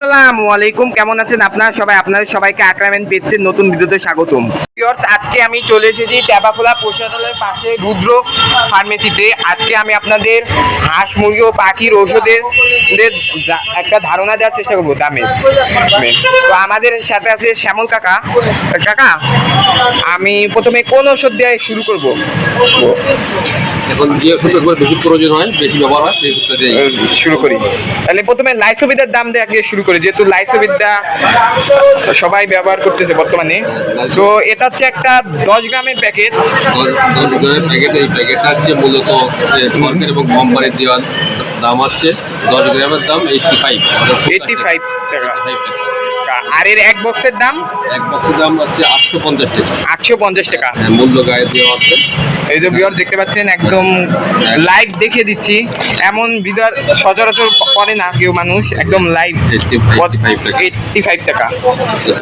আসসালামু আলাইকুম, কেমন আছেন আপনারা সবাই? আপনাদের সবাইকে আক্রামেন্ট পেজের নতুন ভিডিওতে স্বাগতম। আজকে আমি চলে এসেছি ট্যাবাখোলা পশুহাটের পাশে রুদ্র ফার্মেসিতে। আজকে আমি আপনাদের হাঁস মুরগি ও পাখির ওষুধের একটা ধারণা দেওয়ার চেষ্টা করবো দামের। তো আমাদের সাথে আছে শ্যামল কাকা। কাকা, আমি প্রথমে কোন ওষুধ দিয়ে শুরু করব? এখন যে ওষুধ বেশি প্রয়োজন হয়, বেশি ব্যবহার হয়, সেই ওষুধটা শুরু করি। তাহলে প্রথমে লাইসোভিটার দাম দিয়ে আগে শুরু করি, যেহেতু লাইসোভিটা সবাই ব্যবহার করতেছে বর্তমানে। তো এটা হচ্ছে একটা 10 গ্রামের প্যাকেট। 10 গ্রামের প্যাকেট। এই প্যাকেটটা হচ্ছে মূলত সরকার এবং কোম্পানির দেওয়ার দাম হচ্ছে 10 গ্রামের দাম 85 টাকা। আর এর এক বক্সের দাম? এক বক্সের দাম হচ্ছে 850 টাকা। 850 টাকা মূল্য গায়ে দেওয়া হচ্ছে। এই যে ভিউয়ার দেখতে পাচ্ছেন, একদম লাইভ দেখিয়ে দিচ্ছি। এমন ভিডিও সচরাচর করে না কেউ মানুষ, একদম লাইভ 85 টাকা।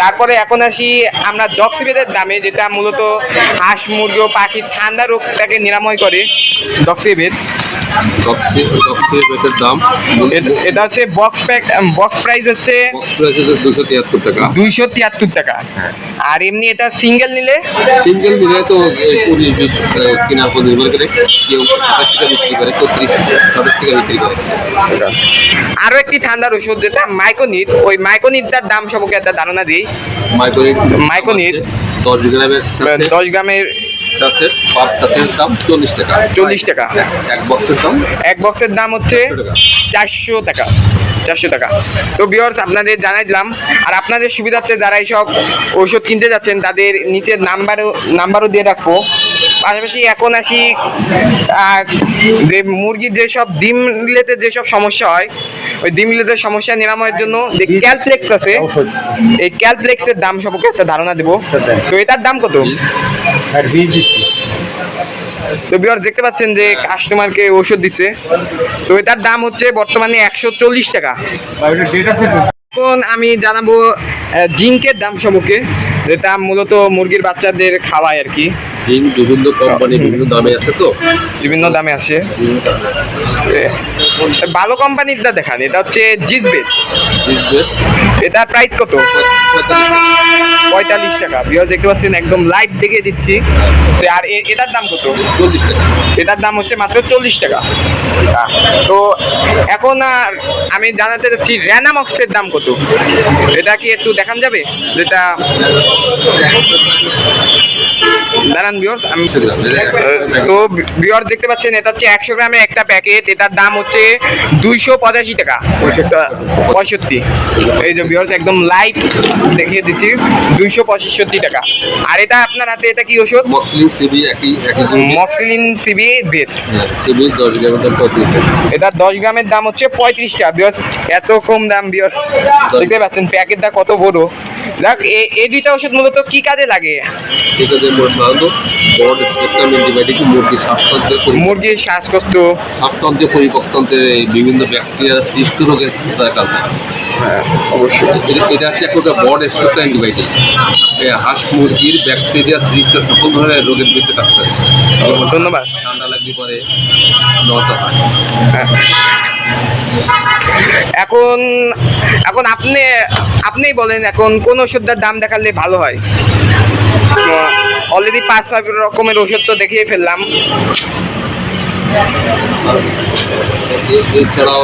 তারপরে এখন আসি আমরা ডক্সিবেদের দামে, যেটা মূলত হাঁস মুরগি ও পাখির ঠান্ডা রোগটাকে নিরাময় করে। ডক্সিবেদ দাম এটা হচ্ছে বক্স প্রাইস হচ্ছে 273 টাকা। 273 টাকা। আর এমনি এটা সিঙ্গেল নিলে তো 20-20 কেনার উপর নির্ভর করে, কেউ 27 টাকা বিক্রি করে, কেউ 30-27 টাকা বিক্রি করে। আরো একটি ঠান্ডার ওষুধ যেটা মাইকোনিট, ওই মাইকোনিটটার দাম সম্পর্কে একটা ধারণা দিই। মাইকোনিট 10 গ্রামের দাম 40 টাকা। 40 টাকা। এক বক্সের দাম হচ্ছে 400 টাকা। 400 টাকা। তো ভিউয়ার্স, আপনাদের জানাই দিলাম। আর আপনাদের সুবিধার্থে যারা এইসব ওষুধ কিনতে যাচ্ছেন, তাদের নিচের নাম্বারও দিয়ে রাখবো। পাশাপাশি এখন আসি যে মুরগির যেসব ডিম রিলেটেড যেসব সমস্যা হয়, ওই ডিম রিলেটেড সমস্যা নিরাময়ের জন্য যে ক্যালপ্লেক্স আছে, এই ক্যালপ্লেক্সের দাম সম্পর্কে একটা ধারণা দেবো। তো এটার দাম কত? তো ভিউয়ার্স দেখতে পাচ্ছেন যে কাস্টমারকে ওষুধ দিচ্ছে। তো এটার দাম হচ্ছে বর্তমানে 140 টাকা। এখন আমি জানাবো জিঙ্কের দাম সম্পর্কে, যেটা মূলত মুরগির বাচ্চাদের খাওয়ায় আর কি। জিঙ্ক বিভিন্ন কোম্পানি বিভিন্ন দামে আছে, তো বিভিন্ন দামে আছে। ভালো কোম্পানিটা দেখান। এটা হচ্ছে জিজবেট। এটার প্রাইস কত? 45 টাকা। ভিউয়ার্স দেখতে পাচ্ছেন, একদম লাইভ দেখিয়ে দিচ্ছি। আর এটার দাম কত? 40 টাকা। এটার দাম হচ্ছে মাত্র 40 টাকা। তো এখন আমি জানাতে চাচ্ছি র্যানামক্সের দাম কত? এটা কি একটু দেখান যাবে? যেটা দাঁড়ান ভিউয়ার্স, আমি তো ভিউয়ার্স দেখতে পাচ্ছেন, এটা হচ্ছে 100 গ্রামের একটা প্যাকেট। এটার দাম হচ্ছে 285 টাকা। 65। এই যে ভিউয়ার্স একদম লাইভ দেখিয়ে দিচ্ছি, 265 টাকা। আর এটা আপনার হাতে এটা কি ওষুধ? মক্সিলিন সিবি বেট। এটা 10 গ্রামের দাম হচ্ছে 35 টাকা। ভিউয়ার্স এত কম দাম, ভিউয়ার্স দেখতে পাচ্ছেন প্যাকেটটা কত বড়। দেখ, এই দুইটা ওষুধ মূলত কি কাজে লাগে? মুরগির শ্বাসকষ্ট, শ্বাসতন্ত্রের পরিপক্তন্ত্রের বিভিন্ন ব্যাকটেরিয়া সৃষ্ট রোগের কারণে। হ্যাঁ অবশ্যই। এটা হচ্ছে একটা বড় স্পেক্ট্রাম অ্যান্টিবায়োটিক। হাঁস মুরগির ব্যাকটেরিয়া সৃষ্ট সকল ধরনের রোগের বিরুদ্ধে কাজ করে। ধন্যবাদ। ঠান্ডা লাগলে পরে নড়তে হয়। এখন আপনিই বলেন, এখন কোন ওষুধটার দাম দেখালে ভালো হয়? অলরেডি 5-6 রকমের ওষুধ তো দেখিয়ে ফেললাম। এছাড়াও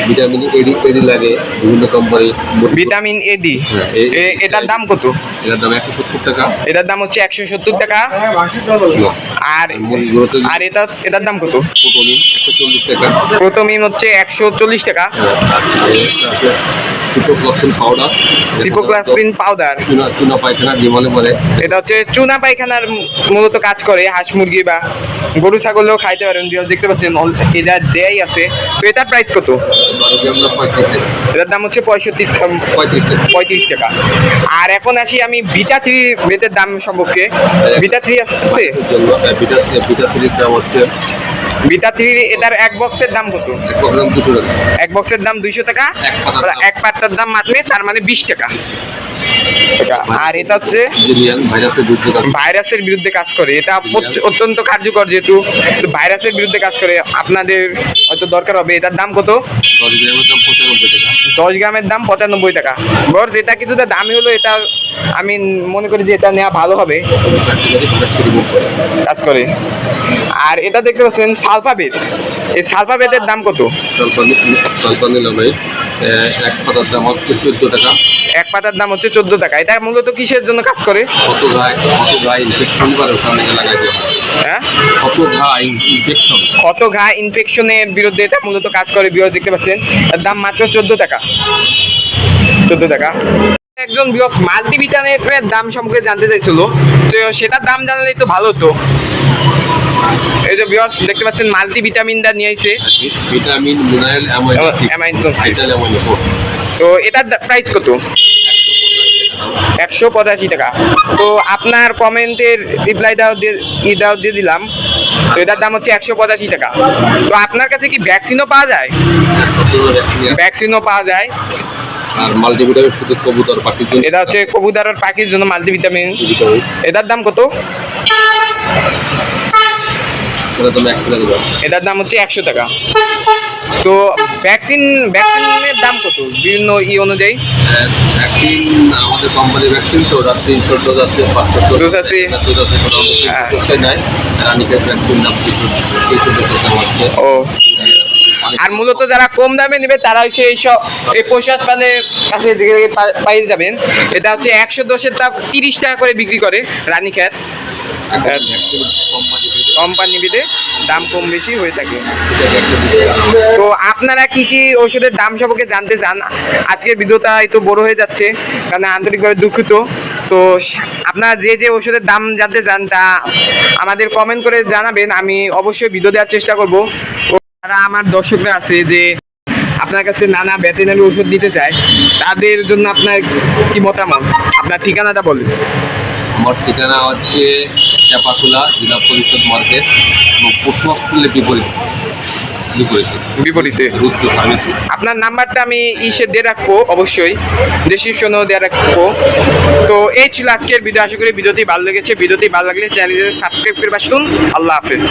ভিটামিন এডি লাগে বিভিন্ন কোম্পানি। ভিটামিন এডি, এটার দাম কত? এটার দাম 170 টাকা। এটার দাম হচ্ছে 170 টাকা। আর এটার দাম কত? প্রোটোমিন 140 টাকা। প্রোটোমিন হচ্ছে 140 টাকা। সিপোক্লাক্সিন পাউডার চুনা পায়খানা যে বলে, এটা হচ্ছে চুনা পায়খানার মূলত কাজ করে। হাঁস মুরগি বা গরু ছাগলেও খাইতে পারেন। দেখতে পাচ্ছেন এটা দেয়াই আছে। তো এটার প্রাইস কত? এটার দাম হচ্ছে 35 টাকা। আর এখন আসি আমি ভিটা 3 বেতের দাম সম্পর্কে। ভিটা 3 আছে? ভিটা 3 এটার এক বক্সের দাম কত? এক বক্সের দাম 200 টাকা। এক পাতার দাম মাত্র, তার মানে 20 টাকা। আর এটা হচ্ছে ভাইরাসের বিরুদ্ধে কাজ করে। এটা অত্যন্ত কার্যকর, যেহেতু ভাইরাসের বিরুদ্ধে কাজ করে। আপনাদের হয়তো দরকার হবে। এটার দাম কত? 10 গ্রামের দাম 95 10 গ্রামের দাম 95 টাকা। বর যেটা কিছুটা দামি হলো, এটা আমি মনে করি যে এটা নেওয়া ভালো হবে, কাজ করে। আর এটা দেখতে পাচ্ছেন সালফাবেদ, এই সালফাবেদের দাম কত? সালফা নিলাম ভাই, এক পাতার দাম হচ্ছে 14 টাকা। এক পাতার দাম হচ্ছে 14 টাকা। এটা মূলত কিসের জন্য কাজ করে? কত ঘা ইনফেকশন করে ওখানে লাগাই দেওয়া। হ্যাঁ, কত ঘা ইনফেকশন, ক্ষত ঘা ইনফেকশনের বিরুদ্ধে এটা মূলত কাজ করে। বিরোধ দেখতে পাচ্ছেন, এর দাম মাত্র 14 টাকা। 14 টাকা। একজন বিয়স মাল্টিভিটামিনের দাম সম্পর্কে জানতে চাইছিল, তো সেটার দাম জানলেই তো ভালো হতো। এই যে বিয়স দেখতে পাচ্ছেন মাল্টিভিটামিনটা নিয়ে আইছে, ভিটামিন মিনারেল অ্যামাইনো অ্যাসিড। তো এটার প্রাইস কত? 185 টাকা। তো আপনার কমেন্টের রিপ্লাইটাও দিয়ে দিলাম। তো এটার দাম হচ্ছে 185 টাকা। তো আপনার কাছে কি ভ্যাকসিনও পাওয়া যায়? ভ্যাকসিনও পাওয়া যায়। আর মাল্টিভিটামিন শুধু কবুতর পাখির জন্য। এটা হচ্ছে কবুতর আর পাখির জন্য মাল্টিভিটামিন। এটার দাম কত? এটার দাম হচ্ছে 100 টাকা। তো ভ্যাকসিনের দাম কত বিভিন্ন অনুযায়ী? ভ্যাকসিন আমাদের কোম্পানির ভ্যাকসিন তো রাত 300 ডোজ আছে, 500 ডোজ আছে। নেয়। রানীক্ষেত ভ্যাকসিন দাম 300 ও, আর মূলত যারা কম দামে নেবে তারা হচ্ছে এইসব এই পোশাক পালের কাছে পাইয়ে যাবেন। এটা হচ্ছে 110-এর দাম 30 টাকা করে বিক্রি করে রানীক্ষেত কোম্পানি ভেদে দাম কম বেশি হয়ে থাকে। তো আপনারা কি কি ওষুধের দাম সম্পর্কে জানতে চান? আজকের ভিডিওটা একটু বড় হয়ে যাচ্ছে, কারণ আন্তরিকভাবে দুঃখিত। তো আপনারা যে যে ওষুধের দাম জানতে চান তা আমাদের কমেন্ট করে জানাবেন, আমি অবশ্যই ভিডিও দেওয়ার চেষ্টা করব। যারা আমার দর্শকরা আছে যে আপনার কাছে নানা ভেটেরিনারি ওষুধ দিতে চায়, তাদের জন্য আপনার কি মতামত? আপনার ঠিকানাটা বলুন। আমার ঠিকানা হচ্ছে চাপাখোলা জেলা পরিষদ মার্কেট এবং পশু হসপিটালের বিপরীতে রুদ্র ফার্মেসি। আপনার নাম্বারটা আমি দিয়ে রাখবো, অবশ্যই ডেসক্রিপশনেও দিয়ে রাখবো। তো এই ছিল আজকের ভিডিও। আশা করি ভিডিওটি ভালো লেগেছে। ভিডিওটি ভালো লাগলে চ্যানেলটি সাবস্ক্রাইব করে বাসুন। আল্লাহ হাফেজ।